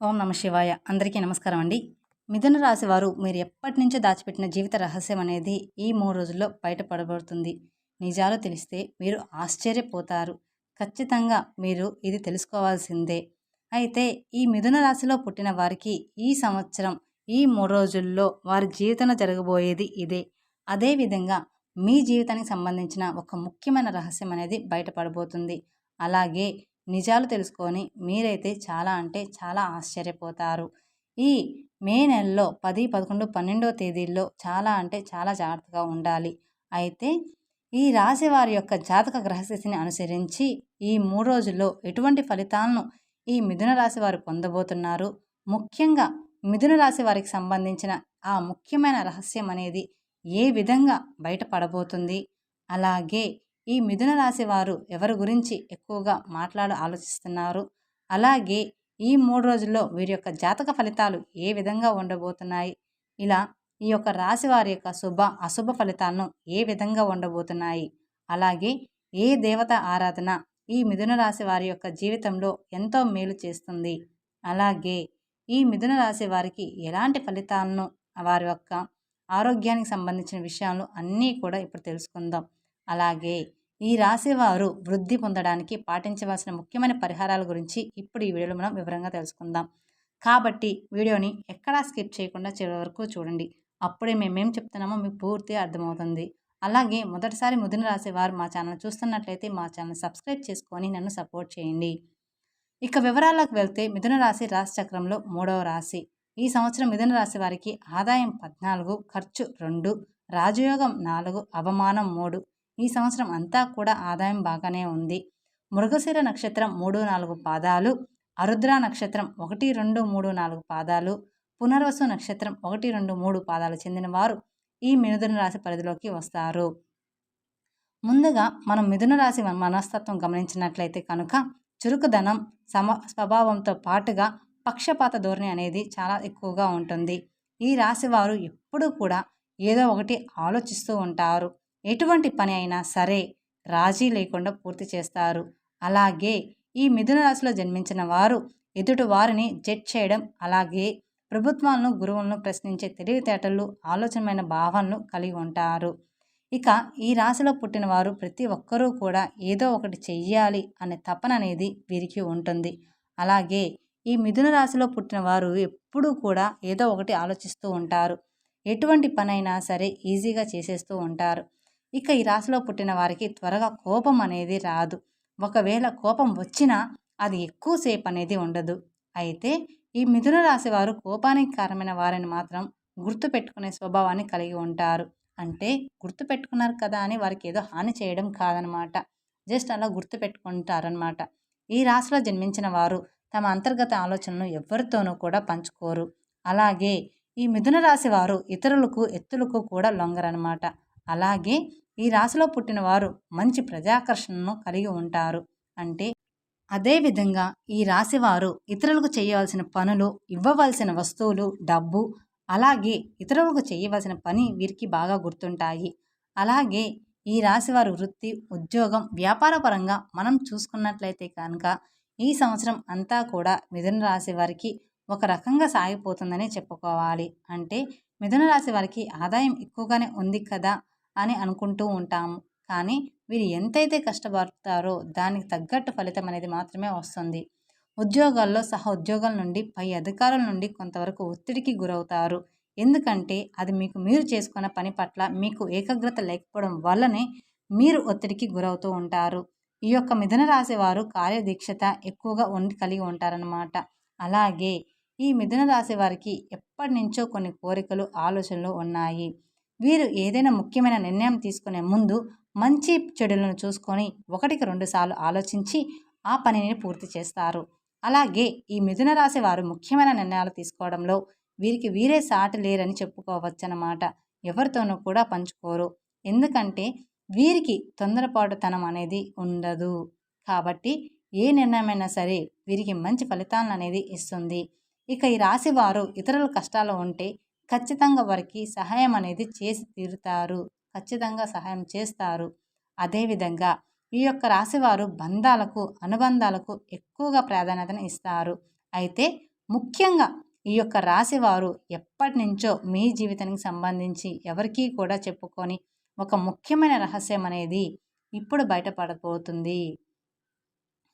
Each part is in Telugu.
ఓం నమ శివాయ. అందరికీ నమస్కారం అండి. మిథున రాశి వారు మీరు ఎప్పటి నుంచో దాచిపెట్టిన జీవిత రహస్యం అనేది ఈ 3 రోజుల్లో బయటపడబోతుంది. నిజాలు తెలిస్తే మీరు ఆశ్చర్యపోతారు. ఖచ్చితంగా మీరు ఇది తెలుసుకోవాల్సిందే. అయితే ఈ మిథున రాశిలో పుట్టిన వారికి ఈ సంవత్సరం ఈ 3 రోజుల్లో వారి జీవితంలో జరగబోయేది ఇదే. అదేవిధంగా మీ జీవితానికి సంబంధించిన ఒక ముఖ్యమైన రహస్యం అనేది బయటపడబోతుంది. అలాగే నిజాలు తెలుసుకొని మీరైతే చాలా అంటే చాలా ఆశ్చర్యపోతారు. ఈ మే నెలలో 10, 11, 12వ తేదీల్లో చాలా అంటే చాలా జాగ్రత్తగా ఉండాలి. అయితే ఈ రాశి వారి యొక్క జాతక గ్రహస్థితిని అనుసరించి ఈ 3 రోజుల్లో ఎటువంటి ఫలితాలను ఈ మిథున రాశి వారు పొందబోతున్నారు, ముఖ్యంగా మిథున రాశి వారికి సంబంధించిన ఆ ముఖ్యమైన రహస్యం అనేది ఏ విధంగా బయటపడబోతుంది, అలాగే ఈ మిథున రాశి వారు ఎవరి గురించి ఎక్కువగా ఆలోచిస్తున్నారు, అలాగే ఈ 3 రోజుల్లో వీరి యొక్క జాతక ఫలితాలు ఏ విధంగా ఉండబోతున్నాయి, ఇలా ఈ యొక్క రాశి వారి యొక్క శుభ అశుభ ఫలితాలను ఏ విధంగా ఉండబోతున్నాయి, అలాగే ఏ దేవత ఆరాధన ఈ మిథున రాశి వారి యొక్క జీవితంలో ఎంతో మేలు చేస్తుంది, అలాగే ఈ మిథున రాశి వారికి ఎలాంటి ఫలితాలను వారి యొక్క ఆరోగ్యానికి సంబంధించిన విషయాలు అన్నీ కూడా ఇప్పుడు తెలుసుకుందాం. అలాగే ఈ రాశి వారు వృద్ధి పొందడానికి పాటించవలసిన ముఖ్యమైన పరిహారాల గురించి ఇప్పుడు ఈ వీడియోలో మనం వివరంగా తెలుసుకుందాం. కాబట్టి వీడియోని ఎక్కడా స్కిప్ చేయకుండా చివరి వరకు చూడండి. అప్పుడే మేమేం చెప్తున్నామో మీకు పూర్తిగా అర్థమవుతుంది. అలాగే మొదటిసారి మిథున రాశి వారు మా ఛానల్ చూస్తున్నట్లయితే మా ఛానల్ సబ్స్క్రైబ్ చేసుకొని నన్ను సపోర్ట్ చేయండి. ఇక వివరాలకు వెళ్తే మిథున రాశి రాశి చక్రంలో 3వ రాశి. ఈ సంవత్సరం మిథున రాశి వారికి ఆదాయం 14, ఖర్చు 2, రాజయోగం 4, అవమానం 3. ఈ సంవత్సరం అంతా కూడా ఆదాయం బాగానే ఉంది. మృగశిర నక్షత్రం 3, 4 పాదాలు, ఆరుద్ర నక్షత్రం 1, 2, 3, 4 పాదాలు, పునర్వసు నక్షత్రం 1, 2, 3 పాదాలు చెందిన వారు ఈ మిథున రాశి పరిధిలోకి వస్తారు. ముందుగా మనం మిథున రాశి మనస్తత్వం గమనించినట్లయితే కనుక చురుకుదనం, స్వభావంతో పాటుగా పక్షపాత ధోరణి అనేది చాలా ఎక్కువగా ఉంటుంది. ఈ రాశి వారు ఎప్పుడూ కూడా ఏదో ఒకటి ఆలోచిస్తూ ఉంటారు. ఎటువంటి పని అయినా సరే రాజీ లేకుండా పూర్తి చేస్తారు. అలాగే ఈ మిథున రాశిలో జన్మించిన వారు ఎదుటి వారిని జడ్జ్ చేయడం, అలాగే ప్రభుత్వాలను గురువులను ప్రశ్నించే తెలివితేటలు, ఆలోచనమైన భావనలు కలిగి ఉంటారు. ఇక ఈ రాశిలో పుట్టిన వారు ప్రతి ఒక్కరూ కూడా ఏదో ఒకటి చెయ్యాలి అనే తపన అనేది వీరికి ఉంటుంది. అలాగే ఈ మిథున రాశిలో పుట్టిన వారు ఎప్పుడూ కూడా ఏదో ఒకటి ఆలోచిస్తూ ఉంటారు. ఎటువంటి పనైనా సరే ఈజీగా చేసేస్తూ ఉంటారు. ఇక ఈ రాశిలో పుట్టిన వారికి త్వరగా కోపం అనేది రాదు. ఒకవేళ కోపం వచ్చినా అది ఎక్కువసేపు అనేది ఉండదు. అయితే ఈ మిథున రాశి వారు కోపానికి కారణమైన వారిని మాత్రం గుర్తుపెట్టుకునే స్వభావాన్ని కలిగి ఉంటారు. అంటే గుర్తుపెట్టుకున్నారు కదా అని వారికి ఏదో హాని చేయడం కాదనమాట. జస్ట్ అలా గుర్తుపెట్టుకుంటారనమాట. ఈ రాశిలో జన్మించిన వారు తమ అంతర్గత ఆలోచనలను ఎవరితోనూ కూడా పంచుకోరు. అలాగే ఈ మిథున రాశి వారు ఇతరులకు ఎత్తులకు కూడా లొంగరనమాట. అలాగే ఈ రాశిలో పుట్టిన వారు మంచి ప్రజాకర్షణను కలిగి ఉంటారు. అంటే అదేవిధంగా ఈ రాశి వారు ఇతరులకు చేయవలసిన పనులు, ఇవ్వవలసిన వస్తువులు, డబ్బు, అలాగే ఇతరులకు చేయవలసిన పని వీరికి బాగా గుర్తుంటాయి. అలాగే ఈ రాశివారు వృత్తి, ఉద్యోగం, వ్యాపార పరంగా మనం చూసుకున్నట్లయితే కనుక ఈ సంవత్సరం అంతా కూడా మిథున రాశి వారికి ఒక రకంగా సాగిపోతుందని చెప్పుకోవాలి. అంటే మిథున రాశి వారికి ఆదాయం ఎక్కువగానే ఉంది కదా అని అనుకుంటూ ఉంటాము. కానీ వీరు ఎంతైతే కష్టపడతారో దానికి తగ్గట్టు ఫలితం అనేది మాత్రమే వస్తుంది. ఉద్యోగాల్లో సహ ఉద్యోగాల నుండి, పై అధికారుల నుండి కొంతవరకు ఒత్తిడికి గురవుతారు. ఎందుకంటే అది మీరు చేసుకున్న పని పట్ల మీకు ఏకాగ్రత లేకపోవడం వల్లనే మీరు ఒత్తిడికి గురవుతూ ఉంటారు. ఈ యొక్క మిథున రాశి వారు కార్యదీక్షత ఎక్కువగా కలిగి ఉంటారన్నమాట. అలాగే ఈ మిథున రాశి వారికి ఎప్పటి నుంచో కొన్ని కోరికలు, ఆలోచనలు ఉన్నాయి. వీరు ఏదైనా ముఖ్యమైన నిర్ణయం తీసుకునే ముందు మంచి చెడులను చూసుకొని 1కి 2 సార్లు ఆలోచించి ఆ పనిని పూర్తి చేస్తారు. అలాగే ఈ మిథున రాశి వారు ముఖ్యమైన నిర్ణయాలు తీసుకోవడంలో వీరికి వీరే సాటి లేరని చెప్పుకోవచ్చనమాట. ఎవరితోనూ కూడా పంచుకోరు. ఎందుకంటే వీరికి తొందరపాటుతనం అనేది ఉండదు. కాబట్టి ఏ నిర్ణయమైనా సరే వీరికి మంచి ఫలితాలను అనేది ఇస్తుంది. ఇక ఈ రాశి వారు ఇతరుల కష్టాలు ఉంటే ఖచ్చితంగా వారికి సహాయం అనేది చేసి తీరుతారు. ఖచ్చితంగా సహాయం చేస్తారు. అదేవిధంగా ఈ యొక్క రాశివారు బంధాలకు, అనుబంధాలకు ఎక్కువగా ప్రాధాన్యతను ఇస్తారు. అయితే ముఖ్యంగా ఈ యొక్క రాశి వారు ఎప్పటి నుంచో మీ జీవితానికి సంబంధించి ఎవరికీ కూడా చెప్పుకొని ఒక ముఖ్యమైన రహస్యం అనేది ఇప్పుడు బయటపడబోతుంది.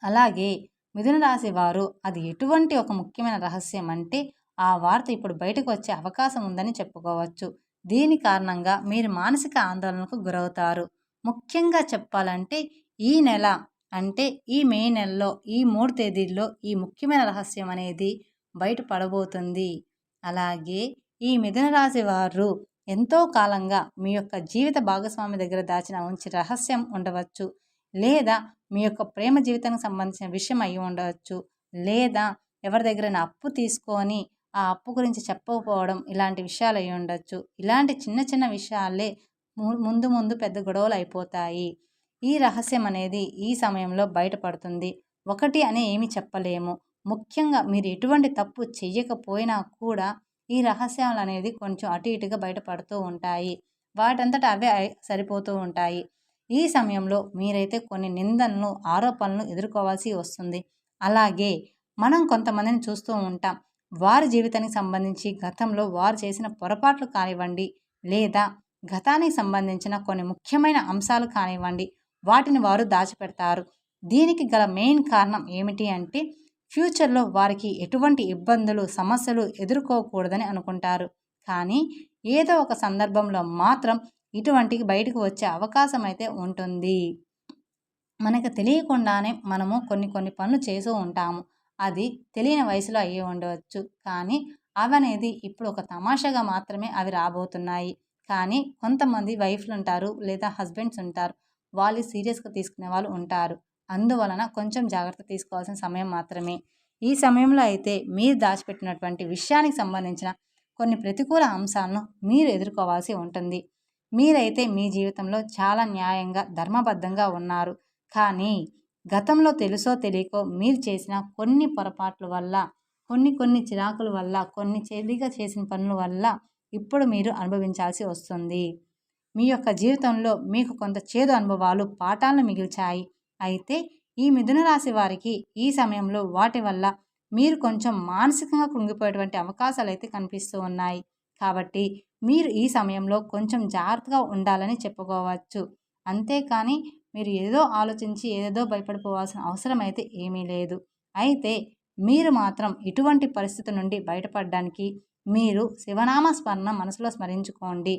అలాగే మిథున రాశి వారు అది ఎటువంటి ఒక ముఖ్యమైన రహస్యం అంటే ఆ వార్త ఇప్పుడు బయటకు వచ్చే అవకాశం ఉందని చెప్పుకోవచ్చు. దీని కారణంగా మీరు మానసిక ఆందోళనకు గురవుతారు. ముఖ్యంగా చెప్పాలంటే ఈ నెల అంటే ఈ మే నెలలో ఈ 3 తేదీల్లో ఈ ముఖ్యమైన రహస్యం అనేది బయటపడబోతుంది. అలాగే ఈ మిథున రాశి వారు ఎంతో కాలంగా మీ యొక్క జీవిత భాగస్వామి దగ్గర దాచిన మంచి రహస్యం ఉండవచ్చు, లేదా మీ యొక్క ప్రేమ జీవితానికి సంబంధించిన విషయం అయి ఉండవచ్చు, లేదా ఎవరి దగ్గరైనా అప్పు తీసుకొని ఆ అప్పు గురించి చెప్పకపోవడం ఇలాంటి విషయాలు అయి ఉండొచ్చు. ఇలాంటి చిన్న చిన్న విషయాలే ముందు ముందు పెద్ద గొడవలు అయిపోతాయి. ఈ రహస్యం అనేది ఈ సమయంలో బయటపడుతుంది. ఒకటి అని ఏమి చెప్పలేము. ముఖ్యంగా మీరు ఎటువంటి తప్పు చెయ్యకపోయినా కూడా ఈ రహస్యాలు అనేది కొంచెం అటు ఇటుగా బయటపడుతూ ఉంటాయి. వాటంతటా అవే సరిపోతూ ఉంటాయి. ఈ సమయంలో మీరైతే కొన్ని నిందలను, ఆరోపణలను ఎదుర్కోవాల్సి వస్తుంది. అలాగే మనం కొంతమందిని చూస్తూ ఉంటాం. వారి జీవితానికి సంబంధించి గతంలో వారు చేసిన పొరపాట్లు కానివ్వండి, లేదా గతానికి సంబంధించిన కొన్ని ముఖ్యమైన అంశాలు కానివ్వండి, వాటిని వారు దాచిపెడతారు. దీనికి గల మెయిన్ కారణం ఏమిటి అంటే ఫ్యూచర్లో వారికి ఎటువంటి ఇబ్బందులు, సమస్యలు ఎదుర్కోకూడదని అనుకుంటారు. కానీ ఏదో ఒక సందర్భంలో మాత్రం ఇటువంటికి బయటకు వచ్చే అవకాశం అయితే ఉంటుంది. మనకు తెలియకుండానే మనము కొన్ని పనులు చేస్తూ ఉంటాము. అది తెలియని వయసులో అయ్యి ఉండవచ్చు. కానీ అవనేది ఇప్పుడు ఒక తమాషాగా మాత్రమే అవి రాబోతున్నాయి. కానీ కొంతమంది వైఫ్లు ఉంటారు, లేదా హస్బెండ్స్ ఉంటారు. వాళ్ళు సీరియస్గా తీసుకునే వాళ్ళు ఉంటారు. అందువలన కొంచెం జాగ్రత్త తీసుకోవాల్సిన సమయం మాత్రమే. ఈ సమయంలో అయితే మీరు దాచిపెట్టినటువంటి విషయానికి సంబంధించిన కొన్ని ప్రతికూల అంశాలను మీరు ఎదుర్కోవాల్సి ఉంటుంది. మీరైతే మీ జీవితంలో చాలా న్యాయంగా, ధర్మబద్ధంగా ఉన్నారు. కానీ గతంలో తెలుసో తెలియకో మీరు చేసిన కొన్ని పొరపాట్ల వల్ల, కొన్ని చిరాకుల వల్ల, కొన్ని చెడుగా చేసిన పనుల వల్ల ఇప్పుడు మీరు అనుభవించాల్సి వస్తుంది. మీ యొక్క జీవితంలో మీకు కొంత చేదు అనుభవాలు, పాఠాలను మిగిల్చాయి. అయితే ఈ మిథున రాశి వారికి ఈ సమయంలో వాటి వల్ల మీరు కొంచెం మానసికంగా కృంగిపోయేటువంటి అవకాశాలు అయితే కనిపిస్తూ ఉన్నాయి. కాబట్టి మీరు ఈ సమయంలో కొంచెం జాగ్రత్తగా ఉండాలని చెప్పుకోవచ్చు. అంతేకాని మీరు ఏదో ఆలోచించి ఏదో భయపడిపోవాల్సిన అవసరం అయితే ఏమీ లేదు. అయితే మీరు మాత్రం ఇటువంటి పరిస్థితి నుండి బయటపడడానికి మీరు శివనామ స్మరణ మనసులో స్మరించుకోండి.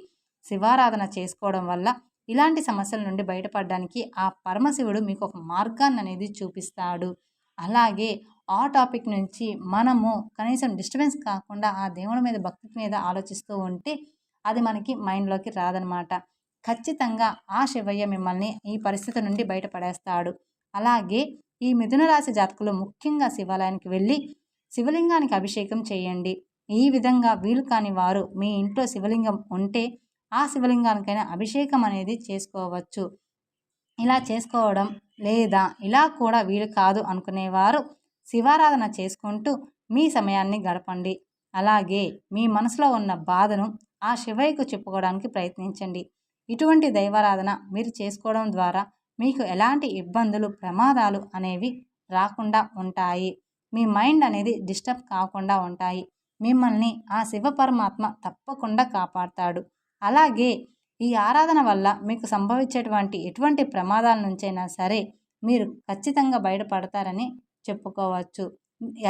శివారాధన చేసుకోవడం వల్ల ఇలాంటి సమస్యల నుండి బయటపడడానికి ఆ పరమశివుడు మీకు ఒక మార్గాన్ని అనేది చూపిస్తాడు. అలాగే ఆ టాపిక్ నుంచి మనము కనీసం డిస్టర్బెన్స్ కాకుండా ఆ దేవుడి మీద, భక్తి మీద ఆలోచిస్తూ ఉంటే అది మనకి మైండ్లోకి రాదనమాట. ఖచ్చితంగా ఆ శివయ్య మిమ్మల్ని ఈ పరిస్థితి నుండి బయటపడేస్తాడు. అలాగే ఈ మిథున రాశి జాతకులు ముఖ్యంగా శివాలయానికి వెళ్ళి శివలింగానికి అభిషేకం చేయండి. ఈ విధంగా వీలు కాని వారు మీ ఇంట్లో శివలింగం ఉంటే ఆ శివలింగానికైనా అభిషేకం అనేది చేసుకోవచ్చు. ఇలా చేసుకోవడం లేదా ఇలా కూడా వీలు కాదు అనుకునేవారు శివారాధన చేసుకుంటూ మీ సమయాన్ని గడపండి. అలాగే మీ మనసులో ఉన్న బాధను ఆ శివయ్యకు చెప్పుకోవడానికి ప్రయత్నించండి. ఇటువంటి దైవారాధన మీరు చేసుకోవడం ద్వారా మీకు ఎలాంటి ఇబ్బందులు, ప్రమాదాలు అనేవి రాకుండా ఉంటాయి. మీ మైండ్ అనేది డిస్టర్బ్ కాకుండా ఉంటాయి. మిమ్మల్ని ఆ శివ పరమాత్మ తప్పకుండా కాపాడుతాడు. అలాగే ఈ ఆరాధన వల్ల మీకు సంభవించేటువంటి ఎటువంటి ప్రమాదాల నుంచైనా సరే మీరు ఖచ్చితంగా బయటపడతారని చెప్పుకోవచ్చు.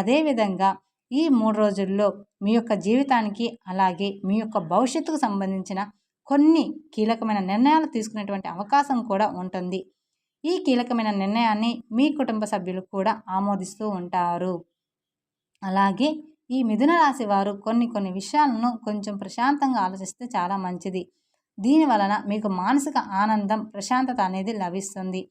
అదేవిధంగా ఈ 3 రోజుల్లో మీ యొక్క జీవితానికి, అలాగే మీ యొక్క భవిష్యత్తుకు సంబంధించిన కొన్ని కీలకమైన నిర్ణయాలు తీసుకునేటువంటి అవకాశం కూడా ఉంటుంది. ఈ కీలకమైన నిర్ణయాన్ని మీ కుటుంబ సభ్యులు కూడా ఆమోదిస్తూ ఉంటారు. అలాగే ఈ మిథున రాశి వారు కొన్ని విషయాలను కొంచెం ప్రశాంతంగా ఆలోచిస్తే చాలా మంచిది. దీని వలన మీకు మానసిక ఆనందం, ప్రశాంతత అనేది లభిస్తుంది.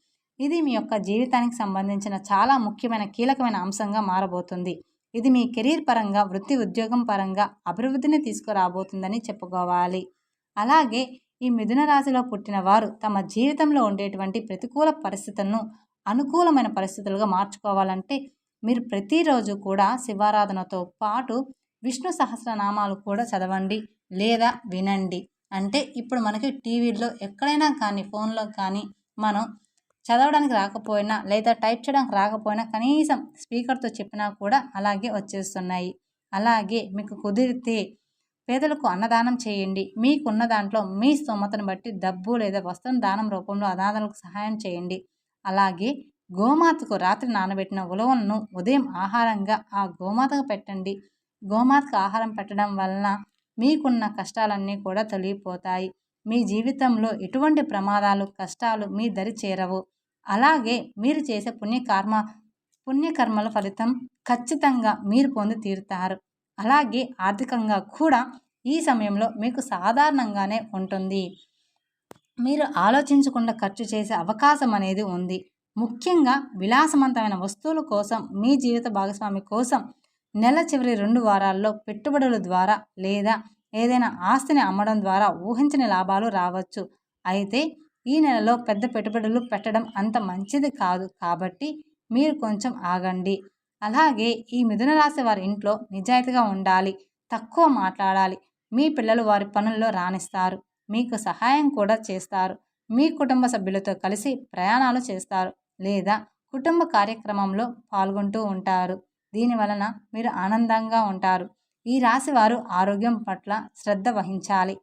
ఇది మీ యొక్క జీవితానికి సంబంధించిన చాలా ముఖ్యమైన, కీలకమైన అంశంగా మారబోతుంది. ఇది మీ కెరీర్ పరంగా, వృత్తి ఉద్యోగం పరంగా అభివృద్ధిని తీసుకురాబోతుందని చెప్పుకోవాలి. అలాగే ఈ మిథున రాశిలో పుట్టిన వారు తమ జీవితంలో ఉండేటువంటి ప్రతికూల పరిస్థితులను అనుకూలమైన పరిస్థితులుగా మార్చుకోవాలంటే మీరు ప్రతిరోజు కూడా శివారాధనతో పాటు విష్ణు సహస్రనామాలు కూడా చదవండి లేదా వినండి. అంటే ఇప్పుడు మనకి టీవీల్లో ఎక్కడైనా కానీ, ఫోన్లో కానీ మనం చదవడానికి రాకపోయినా లేదా టైప్ చేయడానికి రాకపోయినా కనీసం స్పీకర్తో చెప్పినా కూడా అలాగే వచ్చేస్తున్నాయి. అలాగే మీకు కుదిరితే పేదలకు అన్నదానం చేయండి. మీకున్న దాంట్లో మీ స్తోమతను బట్టి డబ్బు లేదా వస్త్రం దానం రూపంలో అనాథలకు సహాయం చేయండి. అలాగే గోమాతకు రాత్రి నానబెట్టిన ఉలవలను ఉదయం ఆహారంగా ఆ గోమాతకు పెట్టండి. గోమాతకు ఆహారం పెట్టడం వలన మీకున్న కష్టాలన్నీ కూడా తొలగిపోతాయి. మీ జీవితంలో ఎటువంటి ప్రమాదాలు కష్టాలు మీ దరి చేరవు. అలాగే మీరు చేసే పుణ్యకర్మల ఫలితం ఖచ్చితంగా మీరు పొంది తీరుతారు. అలాగే ఆర్థికంగా కూడా ఈ సమయంలో మీకు సాధారణంగానే ఉంటుంది. మీరు ఆలోచించకుండా ఖర్చు చేసే అవకాశం అనేది ఉంది. ముఖ్యంగా విలాసవంతమైన వస్తువుల కోసం మీ జీవిత భాగస్వామి కోసం నెల చివరి 2 వారాల్లో పెట్టుబడుల ద్వారా లేదా ఏదైనా ఆస్తిని అమ్మడం ద్వారా ఊహించని లాభాలు రావచ్చు. అయితే ఈ నెలలో పెద్ద పెట్టుబడులు పెట్టడం అంత మంచిది కాదు కాబట్టి మీరు కొంచెం ఆగండి. అలాగే ఈ మిథున రాశి వారి ఇంట్లో నిజాయితీగా ఉండాలి, తక్కువ మాట్లాడాలి. మీ పిల్లలు వారి పనుల్లో రాణిస్తారు, మీకు సహాయం కూడా చేస్తారు. మీ కుటుంబ సభ్యులతో కలిసి ప్రయాణాలు చేస్తారు లేదా కుటుంబ కార్యక్రమంలో పాల్గొంటూ ఉంటారు. దీనివలన మీరు ఆనందంగా ఉంటారు. ఈ రాశి వారు ఆరోగ్యం పట్ల శ్రద్ధ వహించాలి.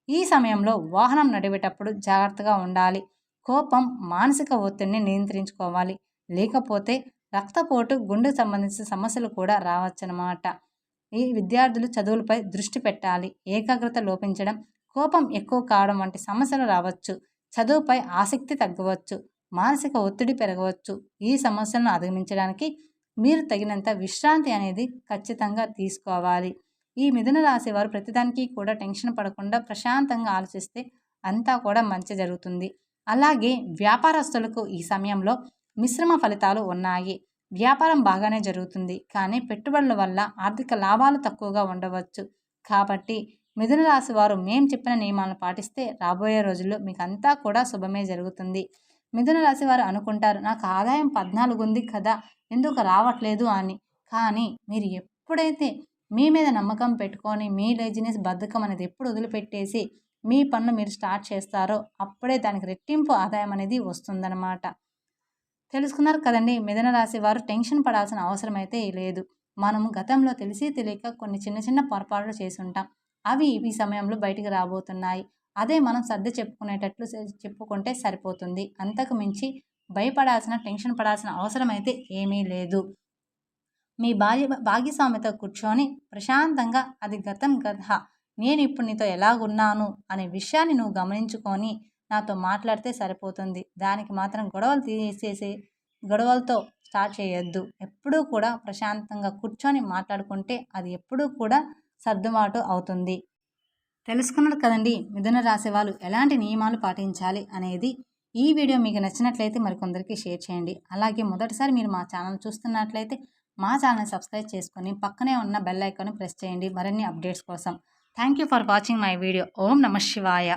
ఈ సమయంలో వాహనం నడిపేటప్పుడు జాగ్రత్తగా ఉండాలి. కోపం, మానసిక ఒత్తిడిని నియంత్రించుకోవాలి. లేకపోతే రక్తపోటు, గుండెకు సంబంధించిన సమస్యలు కూడా రావచ్చన్నమాట. ఈ విద్యార్థులు చదువులపై దృష్టి పెట్టాలి. ఏకాగ్రత లోపించడం, కోపం ఎక్కువ కావడం వంటి సమస్యలు రావచ్చు. చదువుపై ఆసక్తి తగ్గవచ్చు, మానసిక ఒత్తిడి పెరగవచ్చు. ఈ సమస్యలను అధిగమించడానికి మీరు తగినంత విశ్రాంతి అనేది ఖచ్చితంగా తీసుకోవాలి. ఈ మిథున రాశి వారు ప్రతిదానికి కూడా టెన్షన్ పడకుండా ప్రశాంతంగా ఆలోచిస్తే అంతా కూడా మంచి జరుగుతుంది. అలాగే వ్యాపారస్తులకు ఈ సమయంలో మిశ్రమ ఫలితాలు ఉన్నాయి. వ్యాపారం బాగానే జరుగుతుంది, కానీ పెట్టుబడుల వల్ల ఆర్థిక లాభాలు తక్కువగా ఉండవచ్చు. కాబట్టి మిథున రాశి వారు మేము చెప్పిన నియమాలను పాటిస్తే రాబోయే రోజుల్లో మీకు అంతా కూడా శుభమే జరుగుతుంది. మిథున రాశి వారు అనుకుంటారు, నాకు ఆదాయం 14 ఉంది కదా, ఎందుకు రావట్లేదు అని. కానీ మీరు ఎప్పుడైతే మీ మీద నమ్మకం పెట్టుకొని మీ లేజినెస్, బద్ధకం అనేది ఎప్పుడు వదిలిపెట్టేసి మీ పనులు మీరు స్టార్ట్ చేస్తారో అప్పుడే దానికి రెట్టింపు ఆదాయం అనేది వస్తుందన్నమాట. తెలుసుకున్నారు కదండి. మిథున రాశి వారు టెన్షన్ పడాల్సిన అవసరం అయితే లేదు. మనము గతంలో తెలిసి తెలియక కొన్ని చిన్న చిన్న పొరపాట్లు చేసి ఉంటాం. అవి ఈ సమయంలో బయటికి రాబోతున్నాయి. అదే మనం సర్ది చెప్పుకునేటట్లు చెప్పుకుంటే సరిపోతుంది. అంతకు మించి భయపడాల్సిన, టెన్షన్ పడాల్సిన అవసరం అయితే ఏమీ లేదు. మీ భాగస్వామితో కూర్చొని ప్రశాంతంగా అది గతం గత, నేను ఇప్పుడు నీతో ఎలాగున్నాను అనే విషయాన్ని నువ్వు గమనించుకొని నాతో మాట్లాడితే సరిపోతుంది. దానికి మాత్రం గొడవలు తీసేసి గొడవలతో స్టార్ట్ చేయొద్దు. ఎప్పుడూ కూడా ప్రశాంతంగా కూర్చొని మాట్లాడుకుంటే అది ఎప్పుడూ కూడా సర్దుబాటు అవుతుంది. తెలుసుకున్నారు కదండి మిథున రాశి వాళ్ళు ఎలాంటి నియమాలు పాటించాలి అనేది. ఈ వీడియో మీకు నచ్చినట్లయితే మరికొందరికి షేర్ చేయండి. అలాగే మొదటిసారి మీరు మా ఛానల్ చూస్తున్నట్లయితే మా ఛానల్ సబ్స్క్రైబ్ చేసుకొని పక్కనే ఉన్న బెల్ ఐకాన్ ప్రెస్ చేయండి మరిన్ని అప్డేట్స్ కోసం. Thank you for watching my video. ఓం నమః శివాయ.